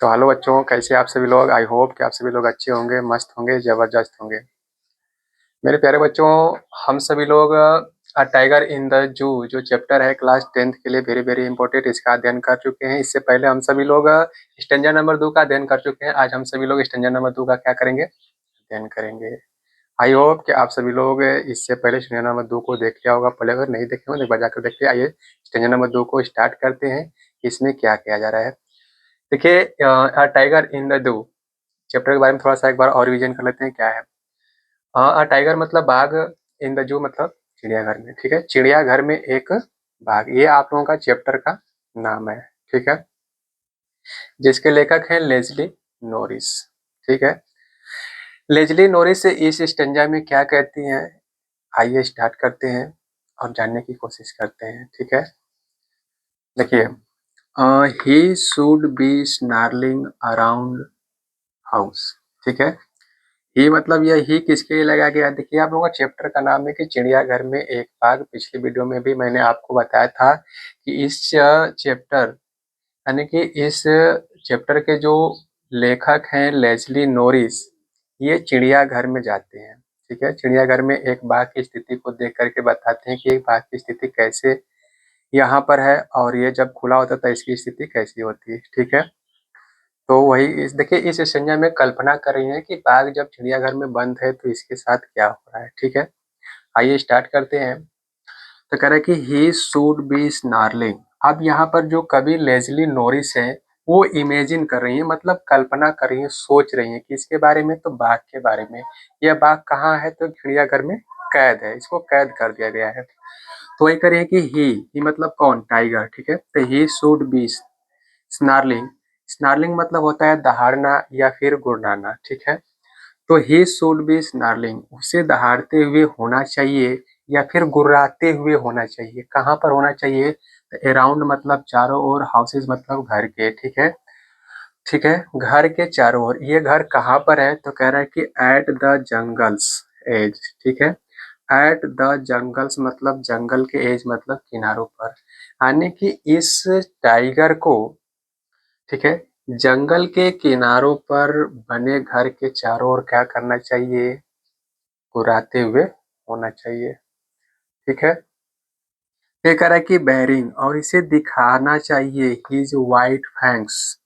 तो हेलो बच्चों, कैसे आप सभी लोग। आई होप कि आप सभी लोग अच्छे होंगे, मस्त होंगे, ज़बरदस्त होंगे। मेरे प्यारे बच्चों, हम सभी लोग a tiger in the zoo जो चैप्टर है क्लास 10th के लिए वेरी वेरी इंपॉर्टेंट, इसका अध्ययन कर चुके हैं। इससे पहले हम सभी लोग स्टैंजा नंबर 2 का अध्ययन कर चुके हैं। आज हम सभी लोग स्टैंजा नंबर 2 का क्या करेंगे, अध्ययन करेंगे। आई होप कि आप सभी लोग इससे पहले स्टैंजा नंबर 2 को देख लिया होगा। पहले अगर नहीं देखे हो तो एक बार जाकर देखिए। आइए स्टैंजा नंबर 2 को स्टार्ट करते हैं, इसमें क्या किया जा रहा है। देखिए, tiger in the zoo chapter के बारे में थोड़ा सा एक बार और रिवीजन कर लेते हैं क्या है। टाइगर मतलब बाघ, इन द जू मतलब चिड़ियाघर में। ठीक है, चिड़ियाघर में एक बाघ, ये आप लोगों का चैप्टर का नाम है। ठीक है, जिसके लेखक हैं लेज़ली नोरिस। ठीक है, लेज़ली नोरिस इस स्टेंजा में क्या कहती हैं, आइए स्टार्ट करते हैं और जानने की कोशिश करते हैं। ठीक है, देखिए, he should be snarling around house. ठीक है, ही मतलब ये ही किसके लिए लगाया गया। देखिए, आप लोगों का चैप्टर का नाम है कि चिड़ियाघर में एक बाघ। पिछली वीडियो में भी मैंने आपको बताया था कि इस चैप्टर यानी कि इस चैप्टर के जो लेखक हैं लेज़ली नोरिस, ये चिड़ियाघर में जाते हैं। ठीक है, चिड़ियाघर में एक बाघ की स्थिति को देख करके बताते हैं कि एक बाघ की स्थिति कैसे यहाँ पर है और ये जब खुला होता है तो इसकी स्थिति कैसी होती है। ठीक है, तो वही इस देखिए, इस संज्ञा में कल्पना कर रही हैं कि बाघ जब चिड़ियाघर में बंद है तो इसके साथ क्या हो रहा है। ठीक है, आइए स्टार्ट करते हैं। तो कह रहा है कि ही शुड बी स्नार्लिंग। अब यहाँ पर जो कवि लेज़ली नोरिस है वो इमेजिन कर रही है, मतलब कल्पना कर रही है, सोच रही है कि इसके बारे में, तो बाघ के बारे में। यह बाघ कहाँ है, तो चिड़ियाघर में कैद है, इसको कैद कर दिया गया है। तो वही करिए कि ही मतलब कौन, टाइगर। ठीक है, तो he should be snarling. Snarling मतलब होता है दहाड़ना या फिर गुर्राना। ठीक है, तो ही शुड बी स्नार्लिंग, उसे दहाड़ते हुए होना चाहिए या फिर गुर्राते हुए होना चाहिए। कहाँ पर होना चाहिए, तो अराउंड मतलब चारों ओर, हाउसेज मतलब घर के। ठीक है, ठीक है, घर के चारों ओर। ये घर कहाँ पर है, तो कह रहा है कि एट द जंगल्स एज। ठीक है, एट द जंगल्स मतलब जंगल के एज मतलब किनारों पर, यानी कि इस टाइगर को, ठीक है, जंगल के किनारों पर बने घर के चारों ओर क्या करना चाहिए, गुर्राते हुए होना चाहिए। ठीक है, ये कह रहा है कि बेरिंग, और इसे दिखाना चाहिए हिज वाइट फैंक्स।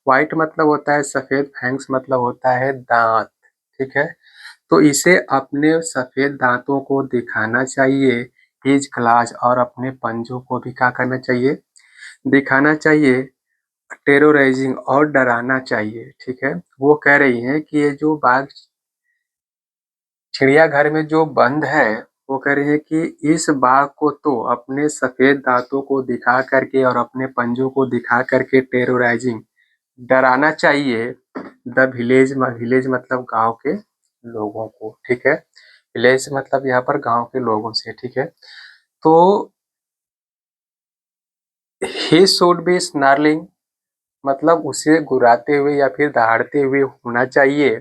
वाइट मतलब होता है सफेद, फैंक्स मतलब होता है दांत। ठीक है, तो इसे अपने सफेद दांतों को दिखाना चाहिए। हिज क्लास, और अपने पंजों को भी क्या करना चाहिए, दिखाना चाहिए। टेरोराइजिंग, और डराना चाहिए। ठीक है, वो कह रही हैं कि ये जो बाघ चिड़ियाघर में जो बंद है, वो कह रही है कि इस बाघ को तो अपने सफेद दांतों को दिखा करके और अपने पंजों को दिखा करके टेरोराइजिंग, डराना चाहिए। द विलेज, विलेज मतलब गांव के लोगों को। ठीक है, विलेज मतलब यहाँ पर गांव के लोगों से। ठीक है, तो ही शुड बी स्नार्लिंग मतलब उसे गुर्राते हुए या फिर दहाड़ते हुए होना चाहिए।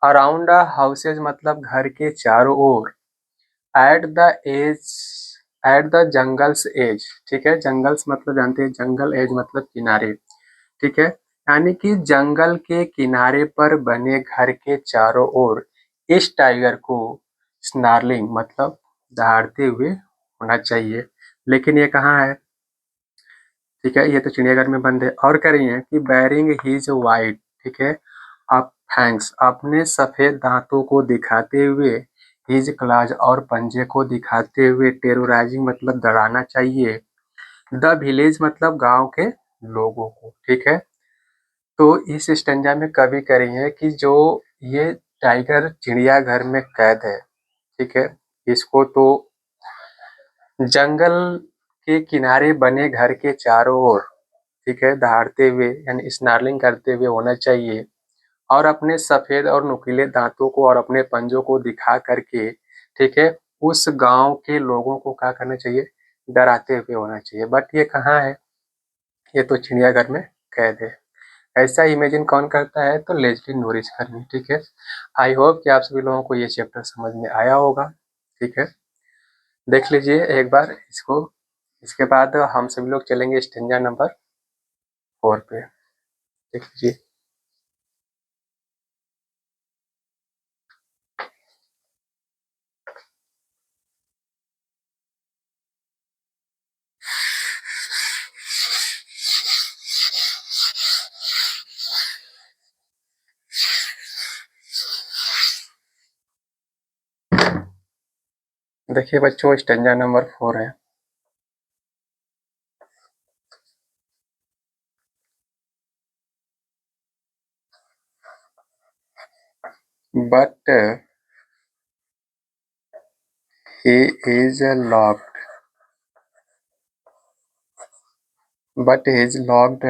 अराउंड हाउसेज मतलब घर के चारों ओर। At the edge, at the jungle's edge. ठीक है, जंगल्स मतलब जानते हैं, जंगल, एज मतलब किनारे। ठीक है, यानी कि जंगल के किनारे पर बने घर के चारों ओर इस टाइगर को स्नार्लिंग मतलब दहाड़ते हुए होना चाहिए। लेकिन ये कहाँ है, ठीक है, ये तो चिड़ियाघर में बंद है। और कह रही है कि बैरिंग हिज वाइट, ठीक है, अब थैंक्स, अपने सफेद दांतों को दिखाते हुए, हिज क्लाज, और पंजे को दिखाते हुए, टेरोराइजिंग मतलब डराना चाहिए। द विलेज मतलब गांव के लोगों को। ठीक है, तो इस स्टेंजा में कवि कह रही है कि जो ये टाइगर चिड़ियाघर में कैद है, ठीक है, इसको तो जंगल के किनारे बने घर के चारों ओर, ठीक है, दहाड़ते हुए यानी स्नार्लिंग करते हुए होना चाहिए। और अपने सफेद और नुकीले दांतों को और अपने पंजों को दिखा करके, ठीक है, उस गांव के लोगों को क्या करना चाहिए, डराते हुए होना चाहिए। बट ये कहाँ है, ये तो चिड़ियाघर में कैद है। ऐसा इमेजिन कौन करता है, तो लेज़ली नोरिस करनी। ठीक है, आई होप कि आप सभी लोगों को ये चैप्टर समझ में आया होगा। ठीक है, देख लीजिए एक बार इसको। इसके बाद हम सभी लोग चलेंगे स्टेंजा नंबर 4 पे। देख लीजिए। देखिए बच्चों, स्टेंजा नंबर 4 है। But he is locked but he is locked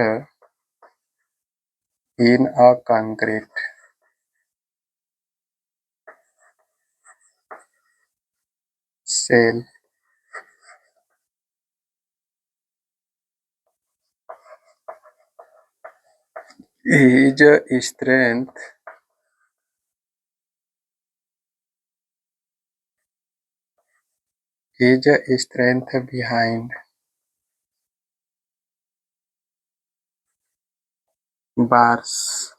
in a concrete cell. His strength behind bars,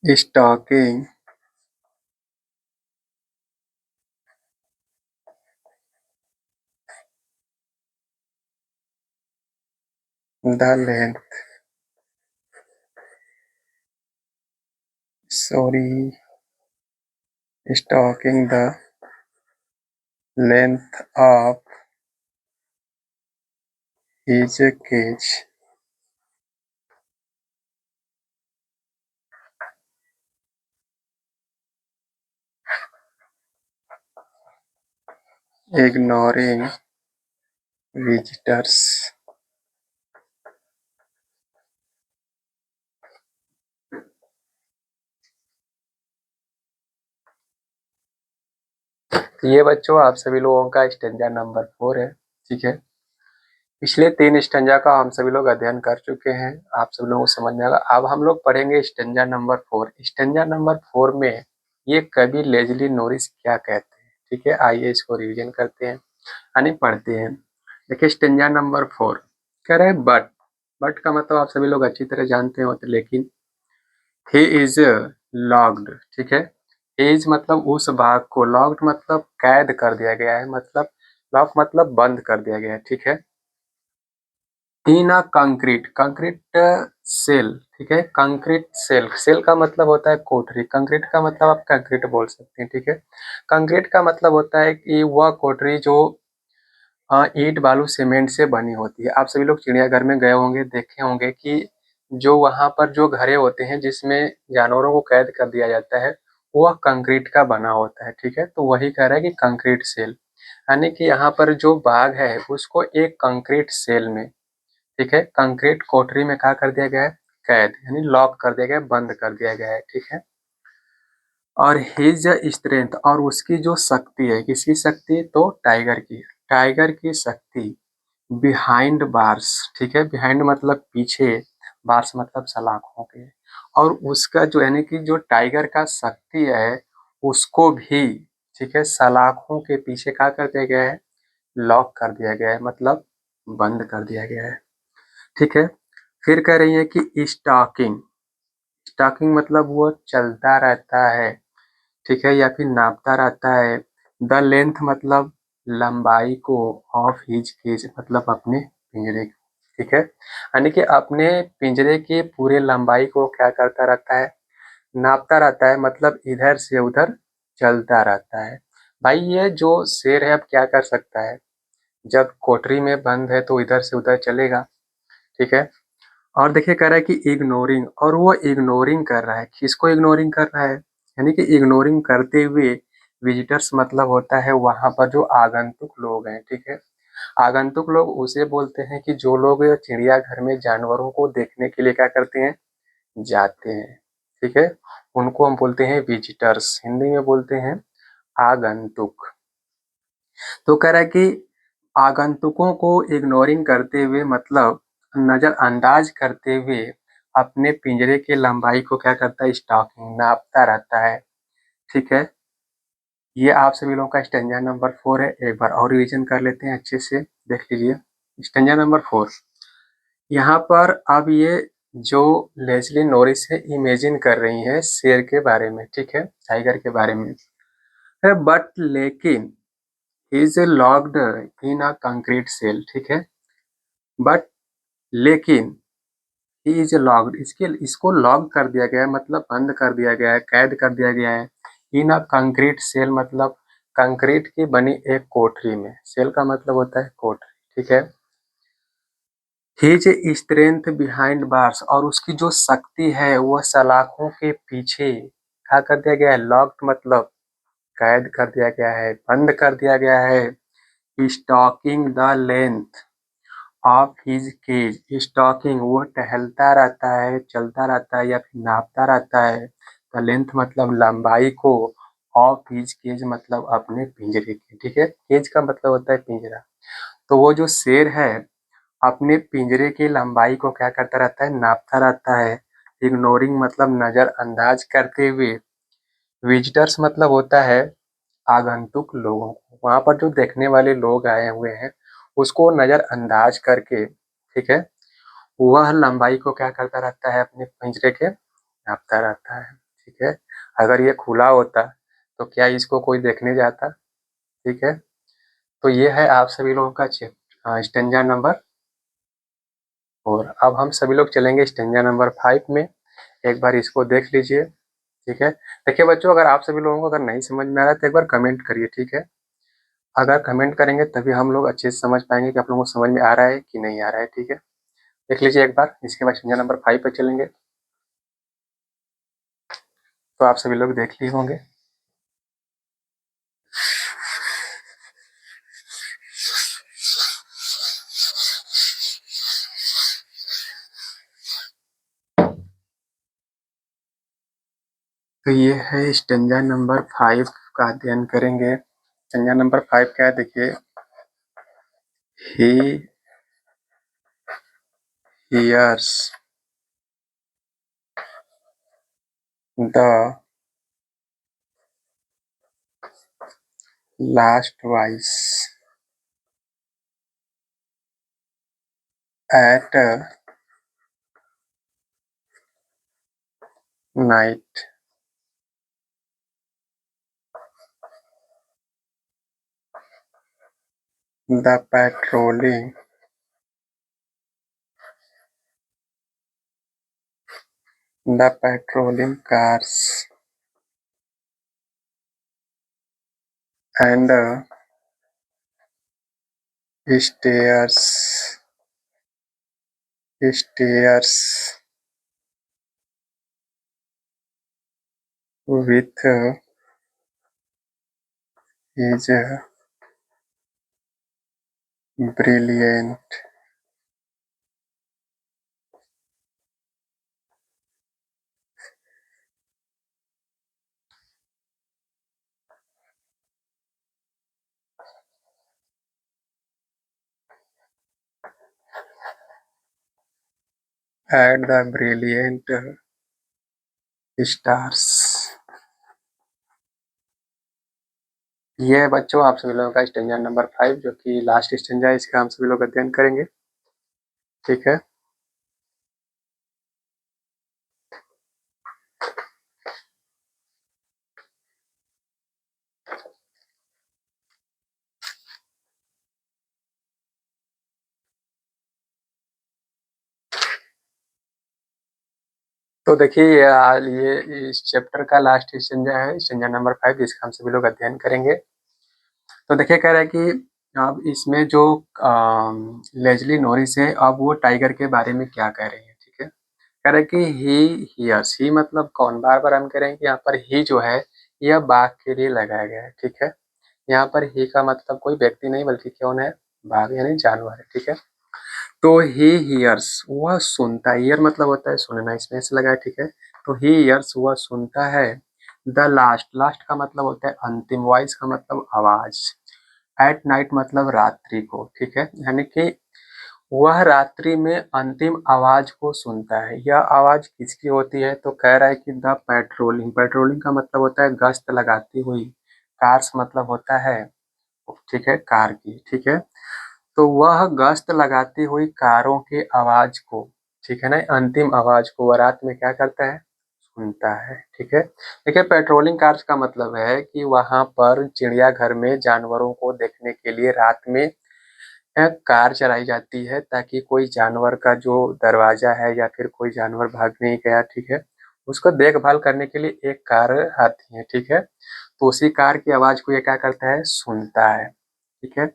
stalking the length. Sorry, stalking the length of his cage. Ignoring visitors. ये बच्चों आप सभी लोगों का स्टेंजा नंबर 4 है। ठीक है, पिछले 3 स्टेंजा का हम सभी लोग अध्ययन कर चुके हैं, आप सभी लोगों को समझ में आएगा। अब हम लोग पढ़ेंगे स्टेंजा नंबर 4। स्टेंजा नंबर 4 में ये कवि लेजली नोरिस क्या कहते हैं। ठीक है, आइए इसको रिवीजन करते हैं यानी पढ़ते हैं। देखिए स्टेंजा नंबर 4 कह रहे हैं बट का मतलब आप सभी लोग अच्छी तरह जानते हो, लेकिन ही इज लॉक्ड। ठीक है, इज मतलब उस भाग को, लॉक्ड मतलब कैद कर दिया गया है, मतलब लॉक मतलब बंद कर दिया गया है। ठीक है, इन अ कंक्रीट सेल। ठीक है, कंक्रीट सेल, सेल का मतलब होता है कोठरी, कंक्रीट का मतलब आप कंक्रीट बोल सकते हैं। ठीक है, कंक्रीट का मतलब होता है कि वह कोठरी जो ईंट बालू सीमेंट से बनी होती है। आप सभी लोग चिड़ियाघर में गए होंगे, देखे होंगे कि जो वहां पर जो घरे होते हैं जिसमें जानवरों को कैद कर दिया जाता है, वह कंक्रीट का बना होता है। ठीक है, तो वही कह रहा है कि कंक्रीट सेल, यानी कि यहाँ पर जो बाघ है उसको एक कंक्रीट सेल में, ठीक है, कंक्रीट कोठरी में क्या कर दिया गया है, कैद यानी लॉक कर दिया गया है, बंद कर दिया गया है। ठीक है, और हिज स्ट्रेंथ, और उसकी जो शक्ति है, किसकी शक्ति, तो टाइगर की, टाइगर की शक्ति बिहाइंड बार्स। ठीक है, बिहाइंड मतलब पीछे, बार्स मतलब सलाखों के, और उसका जो यानी कि जो टाइगर का शक्ति है उसको भी, ठीक है, सलाखों के पीछे क्या कर दिया गया है, लॉक कर दिया गया है, मतलब बंद कर दिया गया है। ठीक है, फिर कह रही है कि स्टॉकिंग, स्टॉकिंग मतलब वो चलता रहता है, ठीक है, या फिर नापता रहता है। द लेंथ मतलब लंबाई को, ऑफ हिज केज मतलब अपने पिंजरे की। ठीक है, यानी कि अपने पिंजरे की पूरे लंबाई को क्या करता रहता है, नापता रहता है, मतलब इधर से उधर चलता रहता है। भाई ये जो शेर है अब क्या कर सकता है, जब कोठरी में बंद है तो इधर से उधर चलेगा। ठीक है, और देखिए कह रहा है कि इग्नोरिंग, और वो इग्नोरिंग कर रहा है, किसको इग्नोरिंग कर रहा है, यानी कि इग्नोरिंग करते हुए विजिटर्स मतलब होता है वहां पर जो आगंतुक लोग हैं। ठीक है, आगंतुक लोग उसे बोलते हैं कि जो लोग चिड़ियाघर में जानवरों को देखने के लिए क्या करते हैं, जाते हैं। ठीक है, उनको हम बोलते हैं विजिटर्स, हिंदी में बोलते हैं आगंतुक। तो कह रहा है कि आगंतुकों को इग्नोरिंग करते हुए मतलब नजरअंदाज करते हुए अपने पिंजरे की लंबाई को क्या करता है, स्टॉकिंग नापता रहता है। ठीक है, ये आप सभी लोगों का स्टेंजा नंबर 4 है। एक बार और रिवीजन कर लेते हैं अच्छे से, देख लीजिए। Stanza number 4। यहाँ पर अब ये जो लेस्ली नॉरिस है इमेजिन कर रही है शेर के बारे में, ठीक है, टाइगर के बारे में है, बट लेकिन he is locked in a concrete cell, ठीक है, बट लेकिन ही इज लॉक्ड, इसको लॉक कर दिया गया है, मतलब बंद कर दिया गया है, कैद कर दिया गया है, इन अ कंक्रीट सेल मतलब कंक्रीट की बनी एक कोठरी में, सेल का मतलब होता है कोठरी, ठीक है। हिज स्ट्रेंथ बिहाइंड बार्स, और उसकी जो शक्ति है वो सलाखों के पीछे क्या कर दिया गया है, लॉक्ड मतलब कैद कर दिया गया है, बंद कर दिया गया है। Stalking the length of his cage, stalking वो टहलता रहता है, चलता रहता है या फिर नापता रहता है, द लेंथ मतलब लंबाई को, ऑफ हिज केज मतलब अपने पिंजरे की, ठीक है, केज का मतलब होता है पिंजरा। तो वो जो शेर है अपने पिंजरे की लंबाई को क्या करता रहता है, नापता रहता है। इग्नोरिंग मतलब नजरअंदाज करते हुए, विजिटर्स मतलब होता है आगंतुक लोगों को, वहां पर जो देखने वाले लोग आए हुए हैं उसको नजरअंदाज करके, ठीक है, वह लंबाई को क्या करता रहता है, अपने पिंजरे के नापता रहता है, ठीक है। अगर ये खुला होता तो क्या इसको कोई देखने जाता, ठीक है। तो ये है आप सभी लोगों का स्टेंजा नंबर 4। अब हम सभी लोग चलेंगे स्टेंजा नंबर 5 में, एक बार इसको देख लीजिए, ठीक है। देखिए बच्चों, अगर आप सभी लोगों को अगर नहीं समझ में आ रहा है तो एक बार कमेंट करिए, ठीक है। अगर कमेंट करेंगे तभी हम लोग अच्छे से समझ पाएंगे कि आप लोगों को समझ में आ रहा है कि नहीं आ रहा है, ठीक है। देख लीजिए एक बार, इसके बाद संज्ञा नंबर 5 पे चलेंगे। तो आप सभी लोग देख लिए होंगे। तो ये है स्टेंजा नंबर 5 का अध्ययन करेंगे। स्टेंजा नंबर 5 क्या है, देखिए। He hears the last voice at night, the patrolling cars and stairs stairs with his brilliant at the brilliant stars। ये है बच्चों आप सभी लोगों का स्टेंजा नंबर 5, जो कि लास्ट स्टेंजा है, इसका हम सभी लोग अध्ययन करेंगे, ठीक है। तो देखिए ये इस चैप्टर का लास्ट स्टेंजा है, स्टेंजा नंबर 5, जिसका हम सभी लोग अध्ययन करेंगे। तो देखिए कह रहा है कि अब इसमें जो लेजली नॉरिस है, अब वो टाइगर के बारे में क्या कह रही है, ठीक है। कह रहे हैं कि ही हियर्स, ही मतलब कौन, बार बार हम कह रहे हैं कि यहाँ पर ही जो है यह बाघ के लिए लगाया गया है, ठीक है। यहाँ पर ही का मतलब कोई व्यक्ति नहीं बल्कि कौन है, बाघ यानी जानवर है, ठीक है। तो ही हियर्स वह सुनता है, ईयर मतलब होता है सुनना, इसमें से लगा है, ठीक है। तो ही हियर्स वह सुनता है, द लास्ट, लास्ट का मतलब होता है अंतिम, वॉइस का मतलब आवाज, एट नाइट मतलब रात्रि को, ठीक है, यानी कि वह रात्रि में अंतिम आवाज को सुनता है। यह आवाज किसकी होती है, तो कह रहा है कि द पेट्रोलिंग, पेट्रोलिंग का मतलब होता है गश्त लगाती हुई, कार्स मतलब होता है, ठीक है, कार की, ठीक है। तो वह गश्त लगाती हुई कारों की आवाज को, ठीक है ना, अंतिम आवाज को वह रात में क्या करता है, सुनता है। ठीक है, देखिए पेट्रोलिंग कार्स का मतलब है कि वहां पर चिड़ियाघर में जानवरों को देखने के लिए रात में कार चलाई जाती है, ताकि कोई जानवर का जो दरवाजा है या फिर कोई जानवर भाग नहीं गया, ठीक है, उसको देखभाल करने के लिए एक कार आती है। ठीक है, तो उसी कार की आवाज को ये क्या करता है, सुनता है। ठीक है,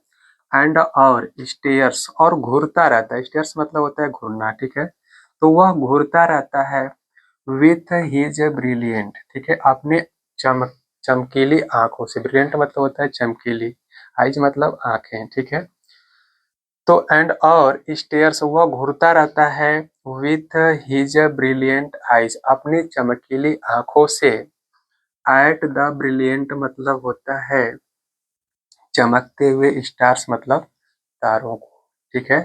एंड और स्टेयर्स, और घूरता रहता है, स्टेयर्स मतलब होता है घूरना। ठीक है, तो वह घूरता रहता है विथ हिज ब्रिलियंट, ठीक है, अपने चमकीली आंखों से। ब्रिलियंट मतलब होता है चमकीली, आइज मतलब आंखें। ठीक है, तो एंड और स्टेयर्स, वह घूरता रहता है विथ हिज ब्रिलियंट आइज, अपनी चमकीली आंखों से। एट द ब्रिलियंट मतलब होता है चमकते हुए, स्टार्स मतलब तारों को। ठीक है,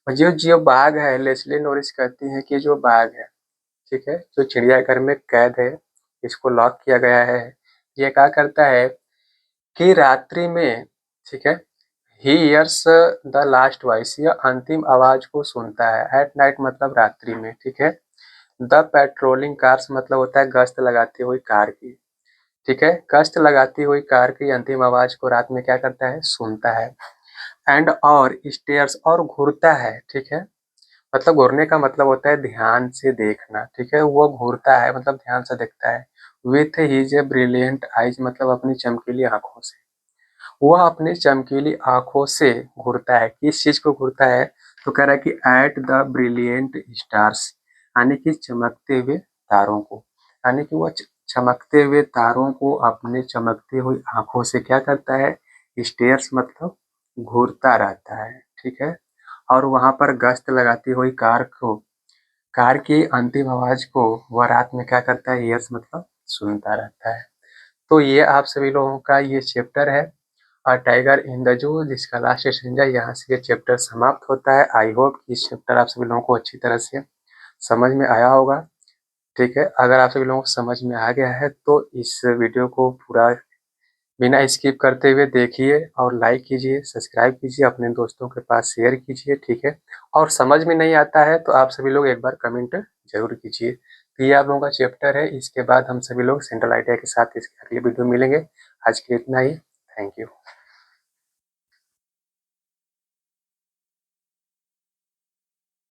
और जो जो बाघ है, लेस्ली नोरिस कहती है कि जो बाघ है, ठीक है, जो चिड़ियाघर में कैद है, इसको लॉक किया गया है, ये क्या करता है कि रात्रि में, ठीक है, he hears the last voice, यह अंतिम आवाज को सुनता है। एट नाइट मतलब रात्रि में। ठीक है, द पेट्रोलिंग कार्स मतलब होता है गश्त लगाती हुई कार की। ठीक है, गश्त लगाती हुई कार की अंतिम आवाज को रात में क्या करता है, सुनता है। एंड और स्टेयर्स, और घूरता है। ठीक है, मतलब घूरने का मतलब होता है ध्यान से देखना। ठीक है, वो घूरता है मतलब ध्यान से देखता है। विथ हिज ब्रिलियंट आइज मतलब अपनी चमकीली आंखों से, वह अपनी चमकीली आंखों से घूरता है। किस चीज को घूरता है, तो कह रहा है कि एट द ब्रिलियंट स्टार्स, यानी कि चमकते हुए तारों को, यानी कि वह चमकते हुए तारों को अपने चमकती हुई आंखों से क्या करता है, स्टेयर्स मतलब घूरता रहता है। ठीक है, और वहां पर गश्त लगाती हुई कार को, कार की अंतिम आवाज को वह रात में क्या करता है, यस मतलब सुनता रहता है। तो ये आप सभी लोगों का ये चैप्टर है, टाइगर इन द जू, जिसका लास्ट सेशन है, यहाँ से ये चैप्टर समाप्त होता है। आई होप कि इस चैप्टर आप सभी लोगों को अच्छी तरह से समझ में आया होगा। ठीक है, अगर आप सभी लोगों को समझ में आ गया है तो इस वीडियो को पूरा बिना स्किप करते हुए देखिए और लाइक कीजिए, सब्सक्राइब कीजिए, अपने दोस्तों के पास शेयर कीजिए। ठीक है, और समझ में नहीं आता है तो आप सभी लोग एक बार कमेंट जरूर कीजिए। तो ये आप लोगों का चैप्टर है, इसके बाद हम सभी लोग सेंट्रल आइडिया के साथ इसके अगले वीडियो मिलेंगे। आज के लिए इतना ही, थैंक यू।